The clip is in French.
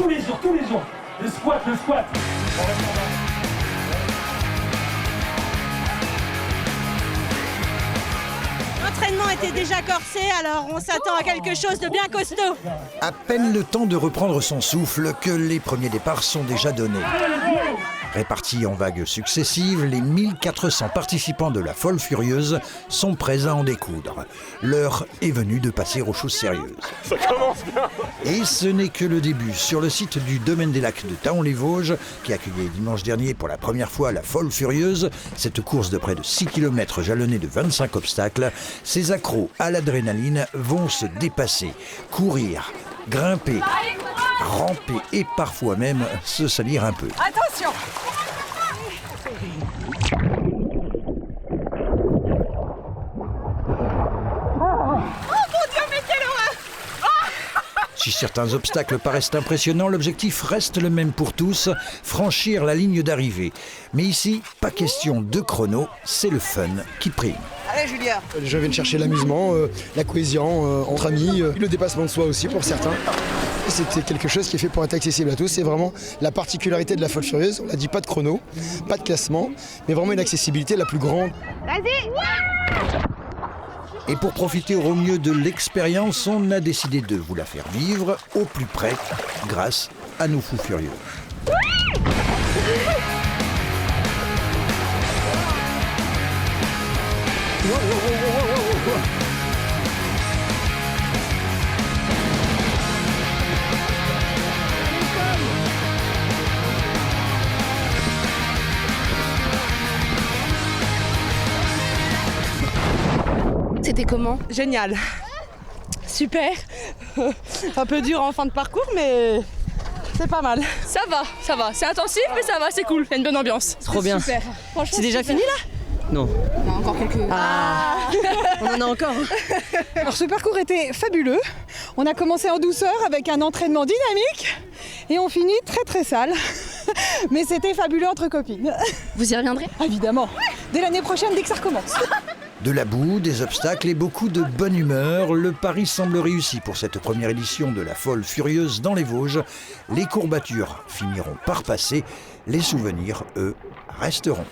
tous les jours. Le squat. L'entraînement était déjà corsé, alors on s'attend à quelque chose de bien costaud. À peine le temps de reprendre son souffle que les premiers départs sont déjà donnés. Répartis en vagues successives, les 1400 participants de la Folle Furieuse sont prêts à en découdre. L'heure est venue de passer aux choses sérieuses. Ça commence bien. Et ce n'est que le début. Sur le site du Domaine des Lacs de Thaon-les-Vosges, qui accueillait dimanche dernier pour la première fois la Folle Furieuse, cette course de près de 6 km jalonnée de 25 obstacles, ces accros à l'adrénaline vont se dépasser, courir, grimper, ramper et parfois même se salir un peu. Attention! Si certains obstacles paraissent impressionnants, l'objectif reste le même pour tous, franchir la ligne d'arrivée. Mais ici, pas question de chrono, c'est le fun qui prime. Allez Julien! Je viens de chercher l'amusement, la cohésion entre amis, le dépassement de soi aussi pour certains. C'était quelque chose qui est fait pour être accessible à tous. C'est vraiment la particularité de la Folle Furieuse. On n'a dit pas de chrono, pas de classement, mais vraiment une accessibilité la plus grande. Vas-y! Et pour profiter au mieux de l'expérience, on a décidé de vous la faire vivre au plus près grâce à nos fous furieux. C'était comment? Génial. Super. Un peu dur en fin de parcours, mais c'est pas mal. Ça va. C'est intensif, mais ça va, c'est cool. Il y a une bonne ambiance. Trop bien. Super. C'est déjà fini là? Non. On a encore quelques... On en a encore. Alors ce parcours était fabuleux. On a commencé en douceur avec un entraînement dynamique et on finit très sale. Mais c'était fabuleux entre copines. Vous y reviendrez? Évidemment. Dès l'année prochaine, dès que ça recommence. De la boue, des obstacles et beaucoup de bonne humeur, le pari semble réussi pour cette première édition de la Folle Furieuse dans les Vosges. Les courbatures finiront par passer, les souvenirs, eux, resteront.